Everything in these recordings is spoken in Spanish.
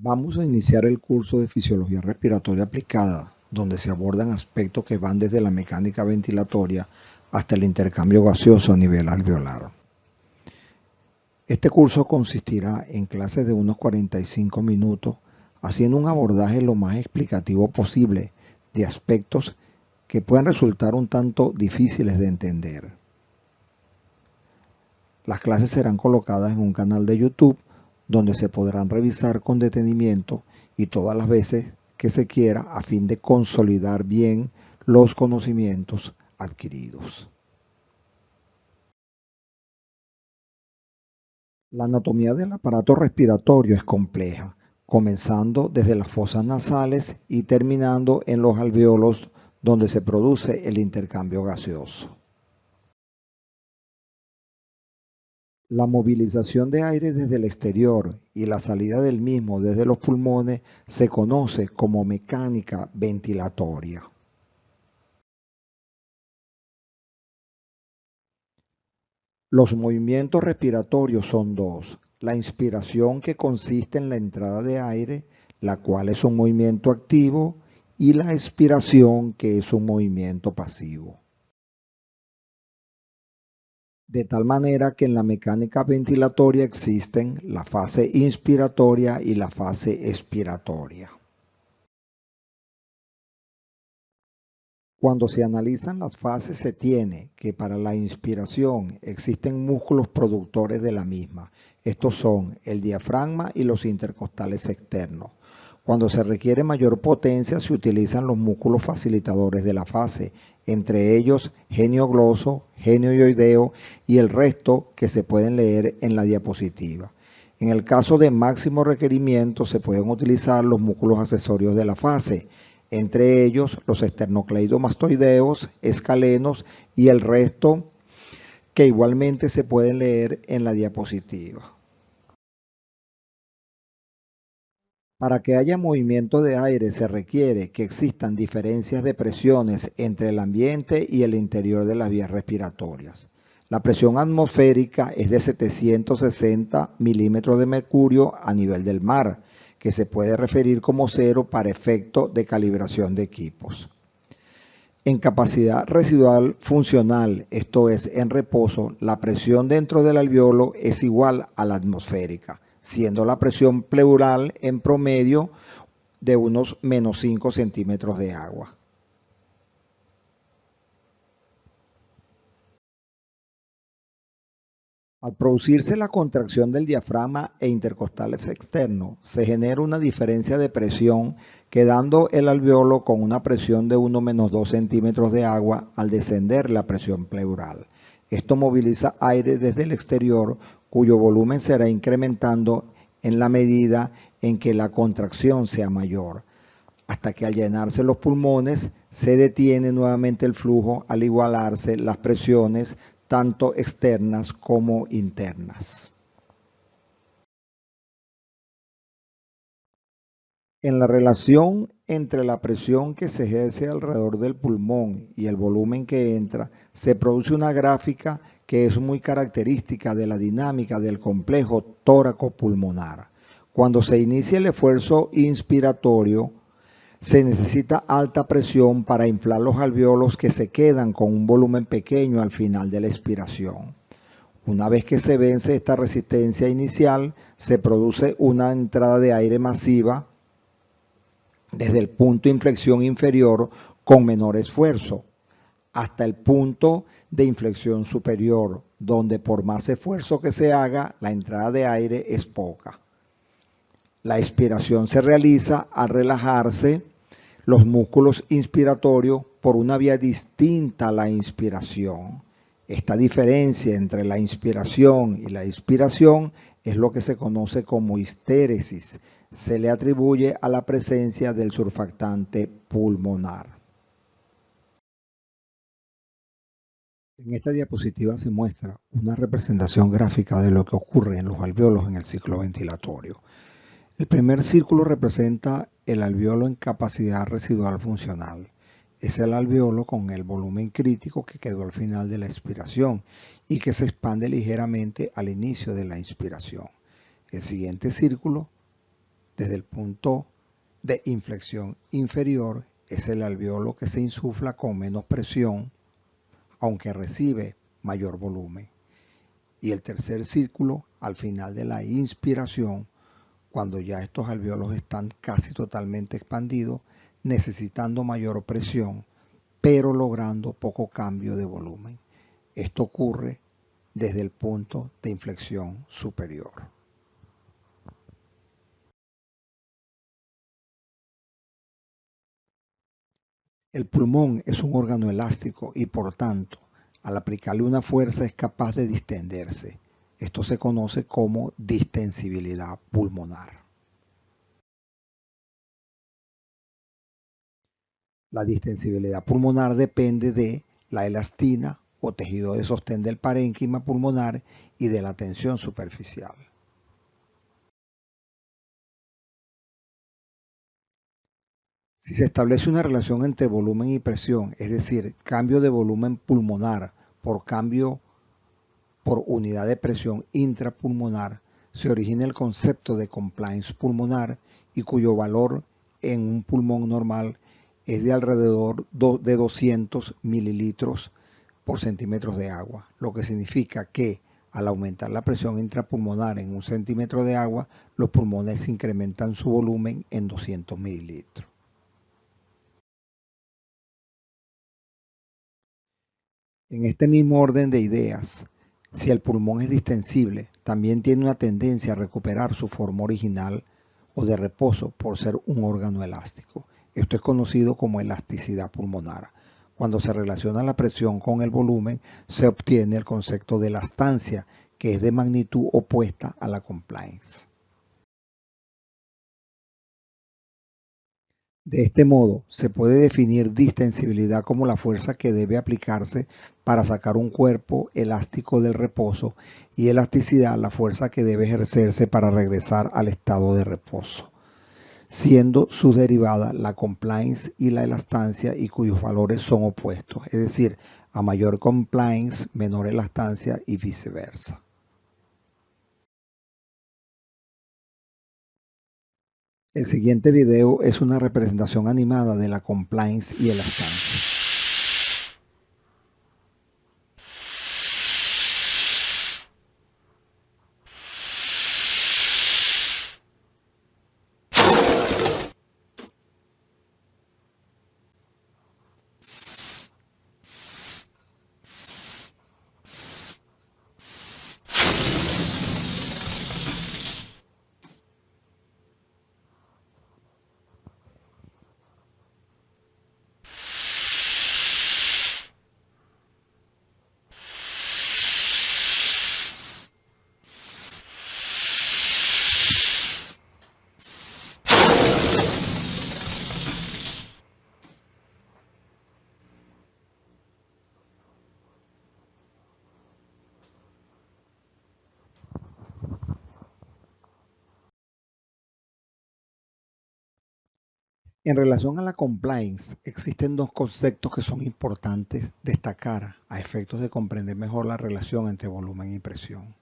Vamos a iniciar el curso de Fisiología Respiratoria Aplicada, donde se abordan aspectos que van desde la mecánica ventilatoria hasta el intercambio gaseoso a nivel alveolar. Este curso consistirá en clases de unos 45 minutos, haciendo un abordaje lo más explicativo posible de aspectos que pueden resultar un tanto difíciles de entender. Las clases serán colocadas en un canal de YouTube donde se podrán revisar con detenimiento y todas las veces que se quiera a fin de consolidar bien los conocimientos adquiridos. La anatomía del aparato respiratorio es compleja, comenzando desde las fosas nasales y terminando en los alvéolos donde se produce el intercambio gaseoso. La movilización de aire desde el exterior y la salida del mismo desde los pulmones se conoce como mecánica ventilatoria. Los movimientos respiratorios son dos: la inspiración, que consiste en la entrada de aire, la cual es un movimiento activo, y la expiración, que es un movimiento pasivo. De tal manera que en la mecánica ventilatoria existen la fase inspiratoria y la fase expiratoria. Cuando se analizan las fases, se tiene que para la inspiración existen músculos productores de la misma. Estos son el diafragma y los intercostales externos. Cuando se requiere mayor potencia, se utilizan los músculos facilitadores de la fase, entre ellos genio-gloso, genio-ioideo y el resto que se pueden leer en la diapositiva. En el caso de máximo requerimiento, se pueden utilizar los músculos accesorios de la fase, entre ellos los esternocleidomastoideos, escalenos y el resto que igualmente se pueden leer en la diapositiva. Para que haya movimiento de aire se requiere que existan diferencias de presiones entre el ambiente y el interior de las vías respiratorias. La presión atmosférica es de 760 milímetros de mercurio a nivel del mar, que se puede referir como cero para efecto de calibración de equipos. En capacidad residual funcional, esto es, en reposo, la presión dentro del alveolo es igual a la atmosférica, siendo la presión pleural en promedio de unos menos 5 centímetros de agua. Al producirse la contracción del diafragma e intercostales externos, se genera una diferencia de presión, quedando el alveolo con una presión de 1 menos 2 centímetros de agua al descender la presión pleural. Esto moviliza aire desde el exterior, cuyo volumen será incrementando en la medida en que la contracción sea mayor, hasta que al llenarse los pulmones se detiene nuevamente el flujo al igualarse las presiones tanto externas como internas. En la relación entre la presión que se ejerce alrededor del pulmón y el volumen que entra, se produce una gráfica que es muy característica de la dinámica del complejo tóraco-pulmonar. Cuando se inicia el esfuerzo inspiratorio, se necesita alta presión para inflar los alvéolos, que se quedan con un volumen pequeño al final de la expiración. Una vez que se vence esta resistencia inicial, se produce una entrada de aire masiva desde el punto de inflexión inferior con menor esfuerzo hasta el punto de inflexión superior, donde por más esfuerzo que se haga, la entrada de aire es poca. La expiración se realiza al relajarse los músculos inspiratorios por una vía distinta a la inspiración. Esta diferencia entre la inspiración y la expiración es lo que se conoce como histéresis. Se le atribuye a la presencia del surfactante pulmonar. En esta diapositiva se muestra una representación gráfica de lo que ocurre en los alvéolos en el ciclo ventilatorio. El primer círculo representa el alvéolo en capacidad residual funcional. Es el alvéolo con el volumen crítico que quedó al final de la expiración y que se expande ligeramente al inicio de la inspiración. El siguiente círculo Desde el punto de inflexión inferior es el alveolo que se insufla con menos presión, aunque recibe mayor volumen. Y el tercer círculo, al final de la inspiración, cuando ya estos alveolos están casi totalmente expandidos, necesitando mayor presión, pero logrando poco cambio de volumen. Esto ocurre desde el punto de inflexión superior. El pulmón es un órgano elástico y por tanto, al aplicarle una fuerza es capaz de distenderse. Esto se conoce como distensibilidad pulmonar. La distensibilidad pulmonar depende de la elastina o tejido de sostén del parénquima pulmonar y de la tensión superficial. Si se establece una relación entre volumen y presión, es decir, cambio de volumen pulmonar por cambio por unidad de presión intrapulmonar, se origina el concepto de compliance pulmonar y cuyo valor en un pulmón normal es de alrededor de 200 mililitros por centímetros de agua, lo que significa que al aumentar la presión intrapulmonar en un centímetro de agua, los pulmones incrementan su volumen en 200 mililitros. En este mismo orden de ideas, si el pulmón es distensible, también tiene una tendencia a recuperar su forma original o de reposo por ser un órgano elástico. Esto es conocido como elasticidad pulmonar. Cuando se relaciona la presión con el volumen, se obtiene el concepto de elastancia, que es de magnitud opuesta a la compliance. De este modo, se puede definir distensibilidad como la fuerza que debe aplicarse para sacar un cuerpo elástico del reposo y elasticidad la fuerza que debe ejercerse para regresar al estado de reposo, siendo sus derivadas la compliance y la elastancia y cuyos valores son opuestos, es decir, a mayor compliance, menor elastancia y viceversa. El siguiente video es una representación animada de la compliance y elastancia. En relación a la compliance, existen dos conceptos que son importantes destacar a efectos de comprender mejor la relación entre volumen y presión.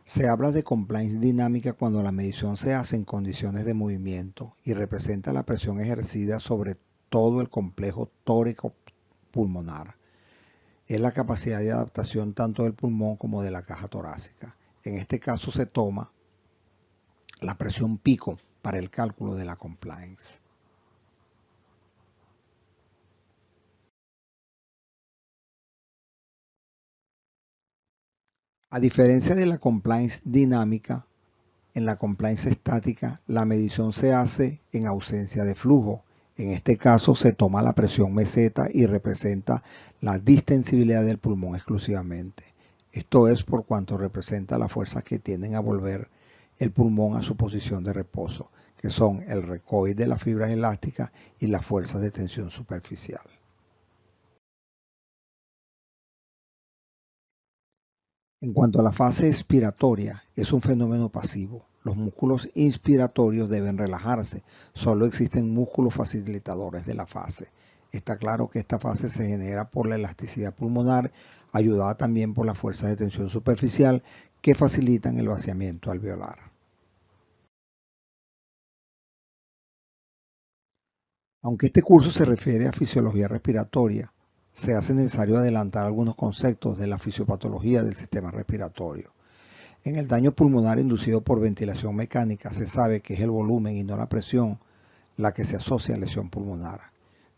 Se habla de compliance dinámica cuando la medición se hace en condiciones de movimiento y representa la presión ejercida sobre todo el complejo tórico pulmonar. Es la capacidad de adaptación tanto del pulmón como de la caja torácica. En este caso se toma la presión pico para el cálculo de la compliance. A diferencia de la compliance dinámica, en la compliance estática la medición se hace en ausencia de flujo. En este caso se toma la presión meseta y representa la distensibilidad del pulmón exclusivamente. Esto es por cuanto representa las fuerzas que tienden a volver el pulmón a su posición de reposo, que son el recoil de las fibras elásticas y las fuerzas de tensión superficial. En cuanto a la fase expiratoria, es un fenómeno pasivo. Los músculos inspiratorios deben relajarse. Solo existen músculos facilitadores de la fase. Está claro que esta fase se genera por la elasticidad pulmonar, ayudada también por las fuerzas de tensión superficial que facilitan el vaciamiento alveolar. Aunque este curso se refiere a fisiología respiratoria, se hace necesario adelantar algunos conceptos de la fisiopatología del sistema respiratorio. En el daño pulmonar inducido por ventilación mecánica se sabe que es el volumen y no la presión la que se asocia a lesión pulmonar.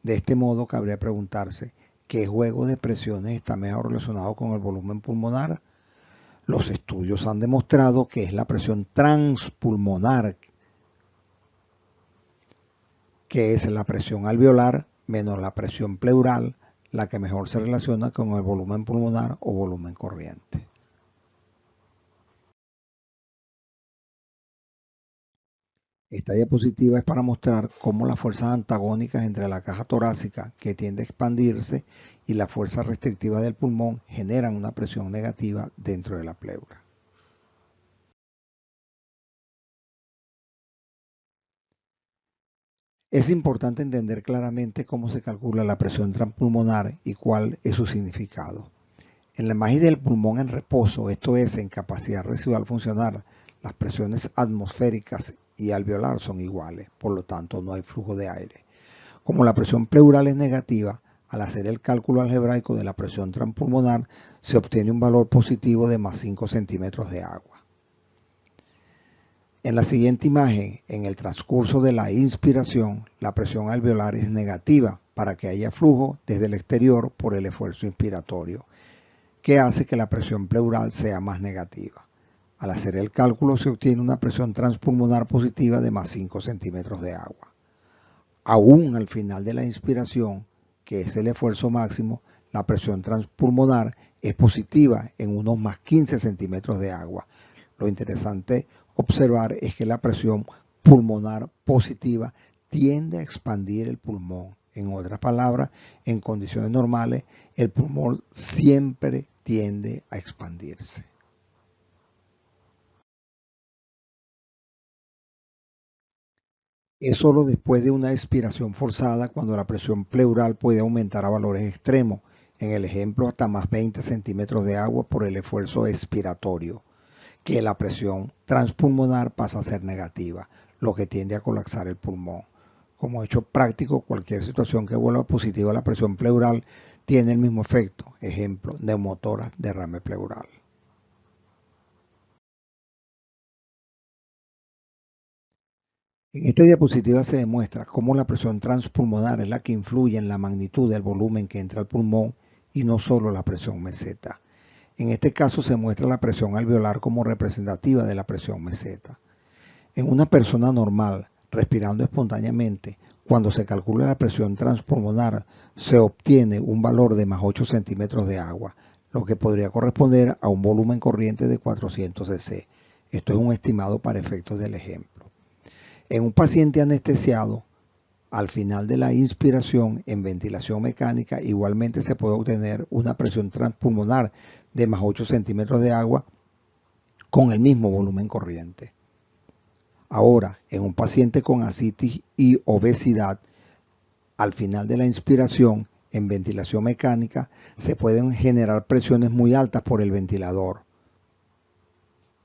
De este modo, cabría preguntarse, ¿qué juego de presiones está mejor relacionado con el volumen pulmonar? Los estudios han demostrado que es la presión transpulmonar, que es la presión alveolar menos la presión pleural, la que mejor se relaciona con el volumen pulmonar o volumen corriente. Esta diapositiva es para mostrar cómo las fuerzas antagónicas entre la caja torácica, que tiende a expandirse, y la fuerza restrictiva del pulmón generan una presión negativa dentro de la pleura. Es importante entender claramente cómo se calcula la presión transpulmonar y cuál es su significado. En la imagen del pulmón en reposo, esto es, en capacidad residual funcional, las presiones atmosféricas y alveolar son iguales, por lo tanto no hay flujo de aire. Como la presión pleural es negativa, al hacer el cálculo algebraico de la presión transpulmonar, se obtiene un valor positivo de más 5 centímetros de agua. En la siguiente imagen, en el transcurso de la inspiración, la presión alveolar es negativa para que haya flujo desde el exterior por el esfuerzo inspiratorio, que hace que la presión pleural sea más negativa. Al hacer el cálculo se obtiene una presión transpulmonar positiva de más 5 centímetros de agua. Aún al final de la inspiración, que es el esfuerzo máximo, la presión transpulmonar es positiva en unos más 15 centímetros de agua. Lo interesante observar es que la presión pulmonar positiva tiende a expandir el pulmón. En otras palabras, en condiciones normales, el pulmón siempre tiende a expandirse. Es solo después de una expiración forzada cuando la presión pleural puede aumentar a valores extremos, en el ejemplo hasta más 20 centímetros de agua por el esfuerzo expiratorio, que la presión transpulmonar pasa a ser negativa, lo que tiende a colapsar el pulmón. Como hecho práctico, cualquier situación que vuelva positiva a la presión pleural tiene el mismo efecto, ejemplo, neumotórax, derrame pleural. En esta diapositiva se demuestra cómo la presión transpulmonar es la que influye en la magnitud del volumen que entra al pulmón y no solo la presión meseta. En este caso se muestra la presión alveolar como representativa de la presión meseta. En una persona normal, respirando espontáneamente, cuando se calcula la presión transpulmonar, se obtiene un valor de más 8 centímetros de agua, lo que podría corresponder a un volumen corriente de 400 cc. Esto es un estimado para efectos del ejemplo. En un paciente anestesiado, al final de la inspiración en ventilación mecánica, igualmente se puede obtener una presión transpulmonar de más 8 centímetros de agua con el mismo volumen corriente. Ahora, en un paciente con ascitis y obesidad, al final de la inspiración en ventilación mecánica, se pueden generar presiones muy altas por el ventilador.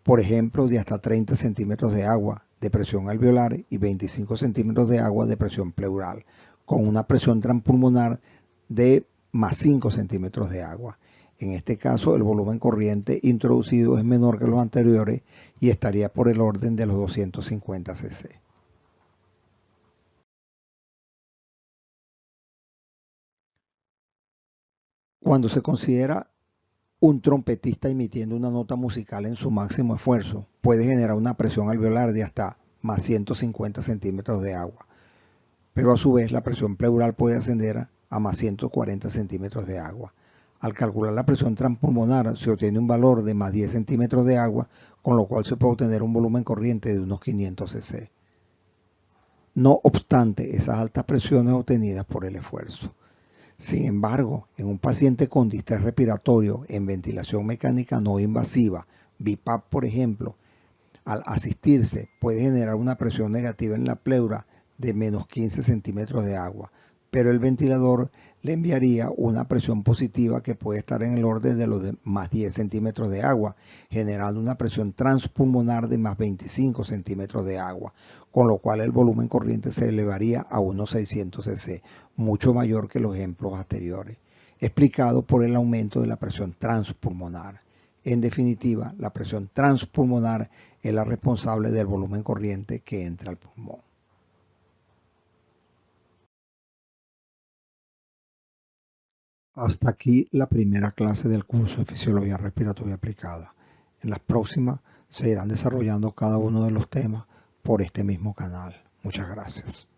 Por ejemplo, de hasta 30 centímetros de agua de presión alveolar y 25 centímetros de agua de presión pleural, con una presión transpulmonar de más 5 centímetros de agua. En este caso, el volumen corriente introducido es menor que los anteriores y estaría por el orden de los 250 cc. Cuando se considera un trompetista emitiendo una nota musical en su máximo esfuerzo, puede generar una presión alveolar de hasta más 150 centímetros de agua, pero a su vez la presión pleural puede ascender a más 140 centímetros de agua. Al calcular la presión transpulmonar se obtiene un valor de más 10 centímetros de agua, con lo cual se puede obtener un volumen corriente de unos 500 cc. No obstante esas altas presiones obtenidas por el esfuerzo. Sin embargo, en un paciente con distrés respiratorio en ventilación mecánica no invasiva, BiPAP por ejemplo, al asistirse puede generar una presión negativa en la pleura de menos 15 centímetros de agua, pero el ventilador le enviaría una presión positiva que puede estar en el orden de los más 10 centímetros de agua, generando una presión transpulmonar de más 25 centímetros de agua, con lo cual el volumen corriente se elevaría a unos 600 cc, mucho mayor que los ejemplos anteriores, explicado por el aumento de la presión transpulmonar. En definitiva, la presión transpulmonar es la responsable del volumen corriente que entra al pulmón. Hasta aquí la primera clase del curso de Fisiología Respiratoria Aplicada. En las próximas se irán desarrollando cada uno de los temas por este mismo canal. Muchas gracias.